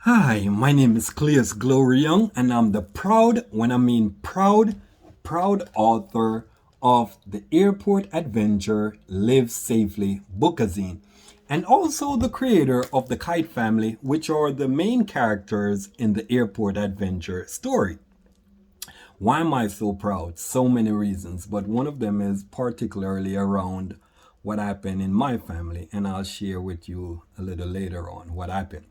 Hi, my name is Cleus Glory Young, and I'm the proud author of the Airport Adventure Live Safely bookazine, and also the creator of the Kite Family, which are the main characters in the Airport Adventure story. Why am I so proud? So many reasons, but one of them is particularly around what happened in my family, and I'll share with you a little later on what happened.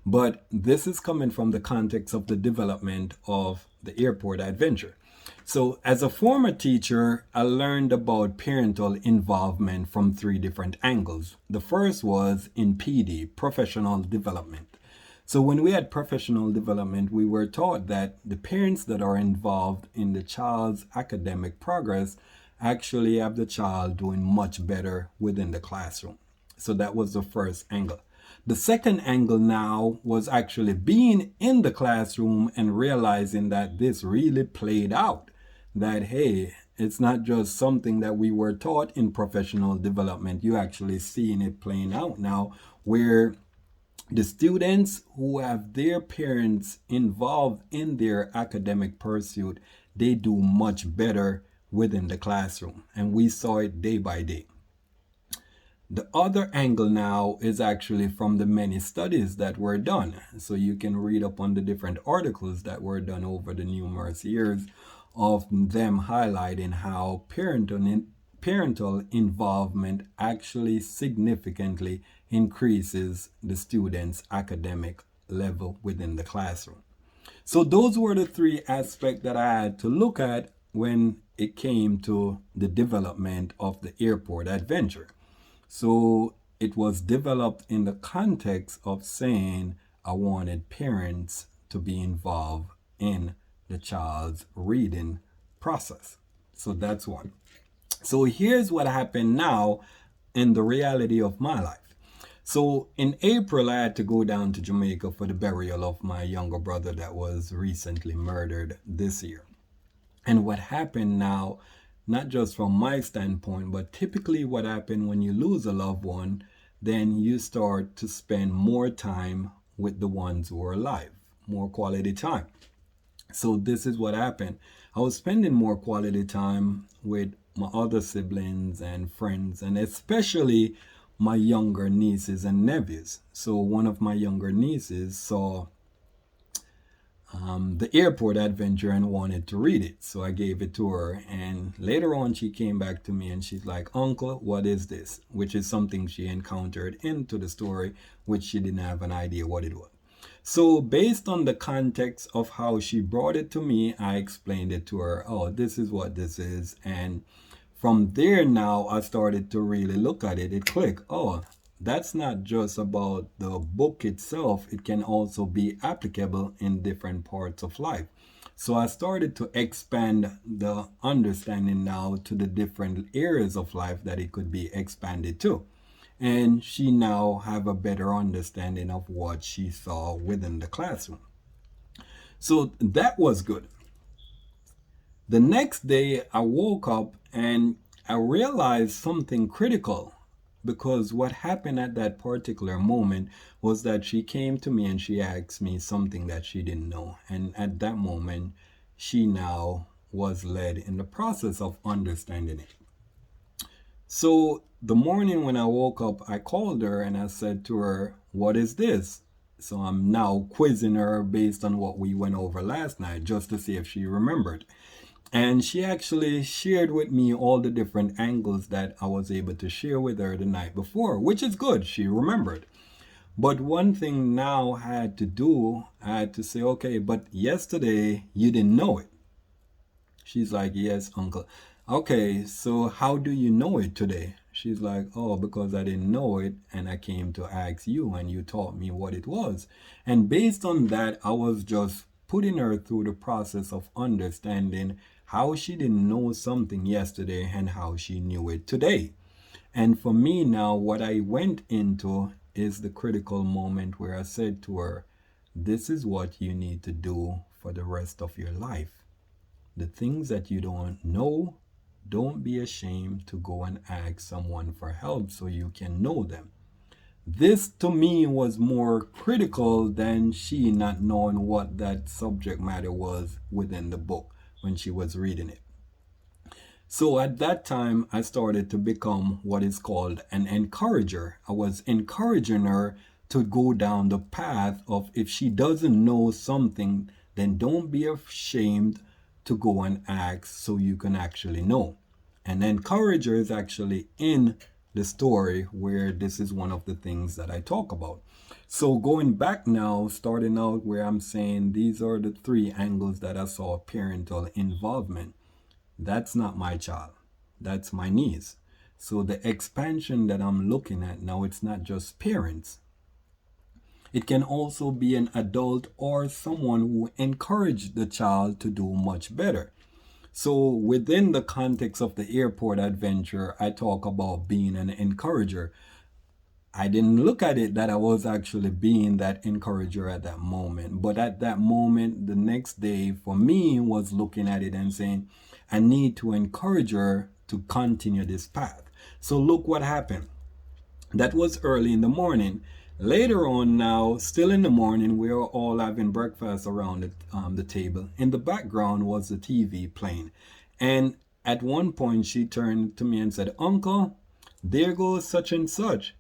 But this is coming from the context of the development of the airport adventure. So, as a former teacher, I learned about parental involvement from three different angles. The first was in PD, professional development. So, when we had professional development, we were taught that the parents that are involved in the child's academic progress actually have the child doing much better within the classroom. So, that was the first angle. The second angle now was actually being in the classroom and realizing that this really played out. That, hey, it's not just something that we were taught in professional development. You actually seeing it playing out now, where the students who have their parents involved in their academic pursuit, they do much better within the classroom. And we saw it day by day. The other angle now is actually from the many studies that were done. So you can read up on the different articles that were done over the numerous years of them highlighting how parental involvement actually significantly increases the student's academic level within the classroom. So those were the three aspects that I had to look at when it came to the development of the airport adventure. So it was developed in the context of saying I wanted parents to be involved in the child's reading process. So that's one. So here's what happened now in the reality of my life. So in April, I had to go down to Jamaica for the burial of my younger brother that was recently murdered this year. And what happened now, not just from my standpoint, but typically what happened when you lose a loved one, then you start to spend more time with the ones who are alive, more quality time. So this is what happened. I was spending more quality time with my other siblings and friends, and especially my younger nieces and nephews. So one of my younger nieces saw the airport adventure and wanted to read it. So I gave it to her. And later on, she came back to me and she's like, Uncle, what is this? Which is something she encountered into the story, which she didn't have an idea what it was. So, based on the context of how she brought it to me, I explained it to her. Oh, this is what this is. And from there, now I started to really look at it. It clicked. Oh, that's not just about the book itself, it can also be applicable in different parts of life. So I started to expand the understanding now to the different areas of life that it could be expanded to. And she now have a better understanding of what she saw within the classroom. So that was good. The next day I woke up and I realized something critical, because what happened at that particular moment was that she came to me and she asked me something that she didn't know. And at that moment, she now was led in the process of understanding it. So the morning when I woke up, I called her and I said to her, What is this? So I'm now quizzing her based on what we went over last night just to see if she remembered. And she actually shared with me all the different angles that I was able to share with her the night before, which is good. She remembered. But one thing now I had to do, I had to say, okay, but yesterday you didn't know it. She's like, yes, uncle. Okay, so how do you know it today? She's like, oh, because I didn't know it and I came to ask you and you taught me what it was. And based on that, I was just putting her through the process of understanding how she didn't know something yesterday and how she knew it today. And for me now, what I went into is the critical moment where I said to her, this is what you need to do for the rest of your life. The things that you don't know, don't be ashamed to go and ask someone for help so you can know them. This to me was more critical than she not knowing what that subject matter was within the book when she was reading it. So at that time, I started to become what is called an encourager. I was encouraging her to go down the path of, if she doesn't know something, then don't be ashamed to go and ask so you can actually know. An encourager is actually in the story where this is one of the things that I talk about. So going back now, starting out where I'm saying these are the three angles that I saw parental involvement. That's not my child. That's my niece. So the expansion that I'm looking at now, it's not just parents. It can also be an adult or someone who encouraged the child to do much better. So within the context of the airport adventure, I talk about being an encourager. I didn't look at it that I was actually being that encourager at that moment. But at that moment, the next day for me was looking at it and saying, I need to encourage her to continue this path. So look what happened. That was early in the morning. Later on now, still in the morning, we were all having breakfast around the table. In the background was the TV playing. And at one point, she turned to me and said, Uncle, there goes such and such.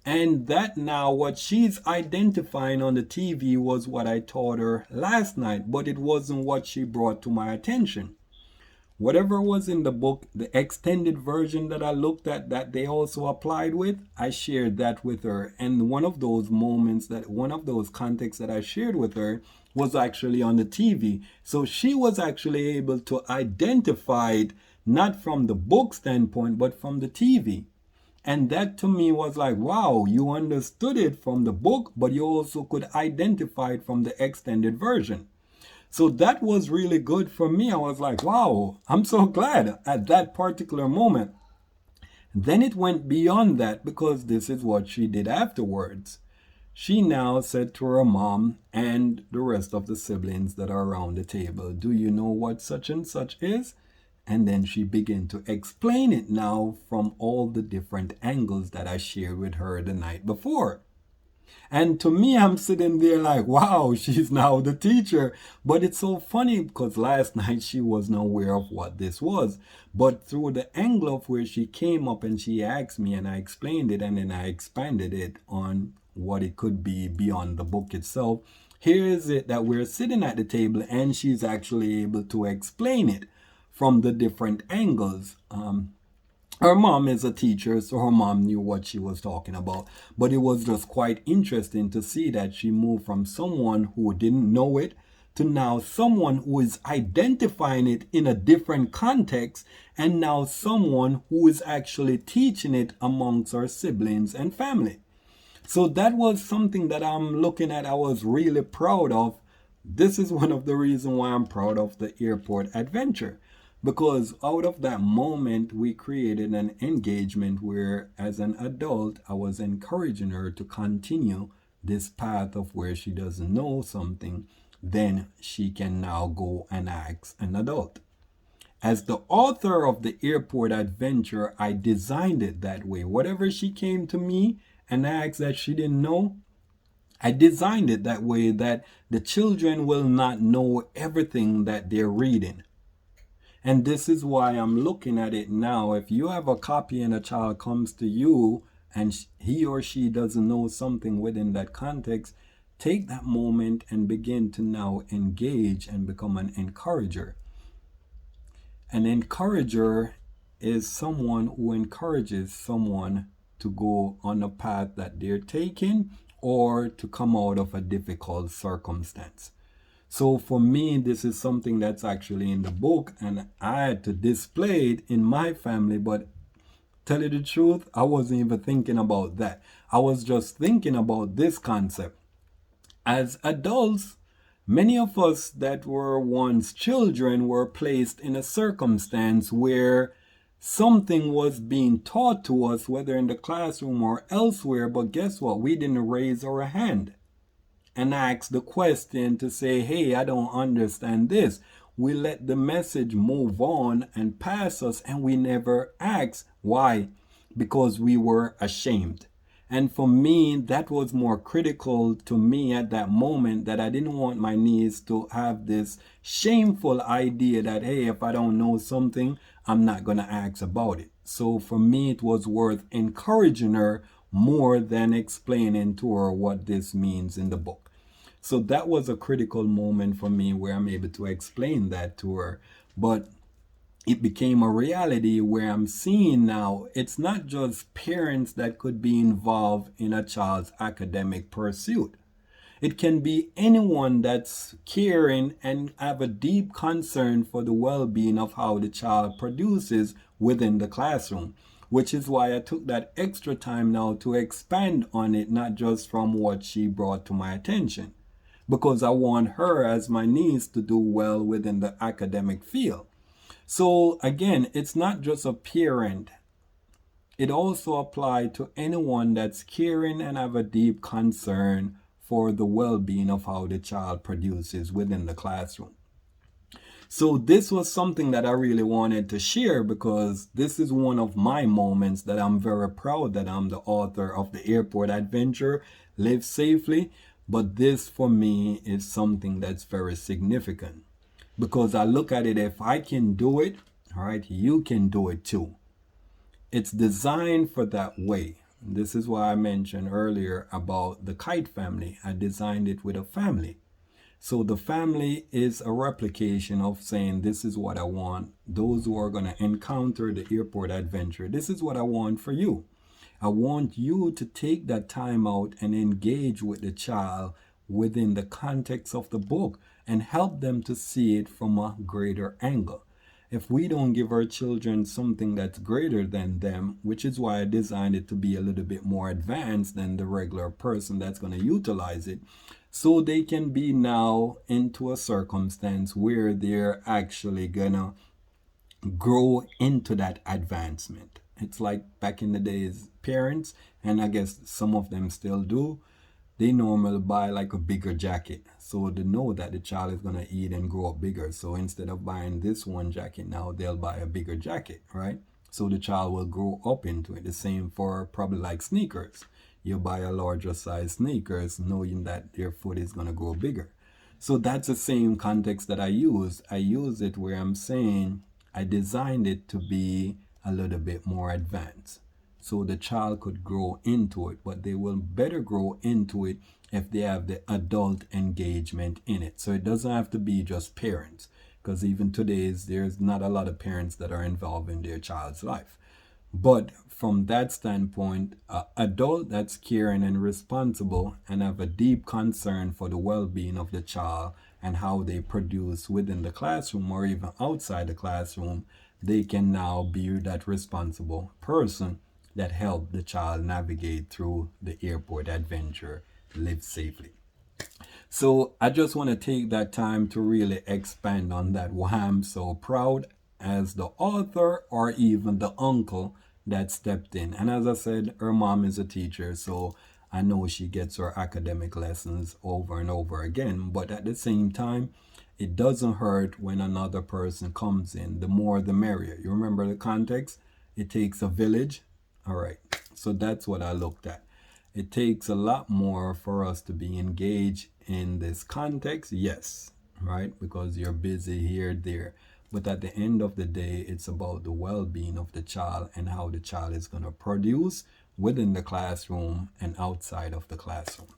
And that now, what she's identifying on the TV was what I taught her last night, but it wasn't what she brought to my attention. Whatever was in the book, the extended version that I looked at that they also applied with, I shared that with her. And one of those moments, that one of those contexts that I shared with her was actually on the TV. So she was actually able to identify it not from the book standpoint, but from the TV. And that to me was like, wow, you understood it from the book, but you also could identify it from the extended version. So that was really good for me. I was like, wow, I'm so glad at that particular moment. Then it went beyond that, because this is what she did afterwards. She now said to her mom and the rest of the siblings that are around the table, do you know what such and such is? And then she began to explain it now from all the different angles that I shared with her the night before. And to me, I'm sitting there like, wow, she's now the teacher. But it's so funny because last night she wasn't aware of what this was. But through the angle of where she came up and she asked me and I explained it and then I expanded it on what it could be beyond the book itself. Here is it that we're sitting at the table and she's actually able to explain it from the different angles. Her mom is a teacher, so her mom knew what she was talking about. But it was just quite interesting to see that she moved from someone who didn't know it to now someone who is identifying it in a different context, and now someone who is actually teaching it amongst her siblings and family. So that was something that I'm looking at, I was really proud of. This is one of the reasons why I'm proud of the airport adventure. Because out of that moment, we created an engagement where, as an adult, I was encouraging her to continue this path of where she doesn't know something, then she can now go and ask an adult. As the author of the airport adventure, I designed it that way. Whatever she came to me and asked that she didn't know, I designed it that way that the children will not know everything that they're reading. And this is why I'm looking at it now. If you have a copy and a child comes to you and he or she doesn't know something within that context, take that moment and begin to now engage and become an encourager. An encourager is someone who encourages someone to go on a path that they're taking or to come out of a difficult circumstance. So for me, this is something that's actually in the book, and I had to display it in my family. But tell you the truth, I wasn't even thinking about that. I was just thinking about this concept. As adults, many of us that were once children were placed in a circumstance where something was being taught to us, whether in the classroom or elsewhere. But guess what? We didn't raise our hand and ask the question to say, hey, I don't understand this. We let the message move on and pass us, and we never ask why. Because we were ashamed. And for me, that was more critical to me at that moment, that I didn't want my niece to have this shameful idea that, hey, if I don't know something, I'm not going to ask about it. So for me, it was worth encouraging her more than explaining to her what this means in the book. So that was a critical moment for me where I'm able to explain that to her. But it became a reality where I'm seeing now it's not just parents that could be involved in a child's academic pursuit. It can be anyone that's caring and have a deep concern for the well-being of how the child produces within the classroom, which is why I took that extra time now to expand on it, not just from what she brought to my attention, because I want her as my niece to do well within the academic field. So again, it's not just a parent. It also applies to anyone that's caring and have a deep concern for the well-being of how the child produces within the classroom. So this was something that I really wanted to share, because this is one of my moments that I'm very proud that I'm the author of the Airport Adventure, Live Safely. But this for me is something that's very significant, because I look at it, if I can do it, all right, you can do it too. It's designed for that way. This is why I mentioned earlier about the kite family. I designed it with a family. So the family is a replication of saying, this is what I want. Those who are going to encounter the airport adventure, this is what I want for you. I want you to take that time out and engage with the child within the context of the book and help them to see it from a greater angle. If we don't give our children something that's greater than them, which is why I designed it to be a little bit more advanced than the regular person that's going to utilize it, so they can be now into a circumstance where they're actually going to grow into that advancement. It's like back in the days, parents, and I guess some of them still do, they normally buy like a bigger jacket. So they know that the child is going to eat and grow up bigger. So instead of buying this one jacket now, they'll buy a bigger jacket, right? So the child will grow up into it. The same for probably like sneakers. You buy a larger size sneakers knowing that their foot is going to grow bigger. So that's the same context that I use. I use it where I'm saying I designed it to be a little bit more advanced, so the child could grow into it, but they will better grow into it if they have the adult engagement in it. So it doesn't have to be just parents, because even today there's not a lot of parents that are involved in their child's life. But from that standpoint, an adult that's caring and responsible and have a deep concern for the well-being of the child and how they produce within the classroom or even outside the classroom, they can now be that responsible person that help the child navigate through the airport adventure, live safely. So I just want to take that time to really expand on that, why I'm so proud as the author or even the uncle that stepped in. And as I said, her mom is a teacher, so I know she gets her academic lessons over and over again. But at the same time, it doesn't hurt when another person comes in. The more the merrier. You remember the context? It takes a village. All right. So that's what I looked at. It takes a lot more for us to be engaged in this context. Yes, right? Because you're busy here, there. But at the end of the day, it's about the well-being of the child and how the child is going to produce within the classroom and outside of the classroom.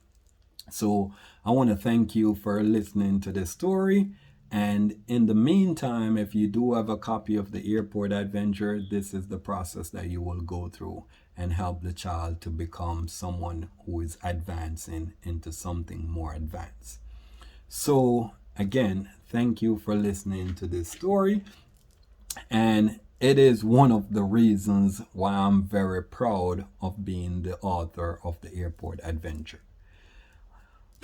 So I want to thank you for listening to this story. And in the meantime, if you do have a copy of the Airport Adventure, this is the process that you will go through and help the child to become someone who is advancing into something more advanced. So again, thank you for listening to this story. And it is one of the reasons why I'm very proud of being the author of the Airport Adventure.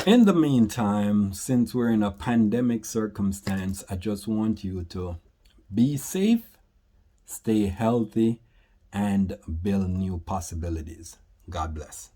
In the meantime, since we're in a pandemic circumstance, I just want you to be safe, stay healthy, and build new possibilities. God bless.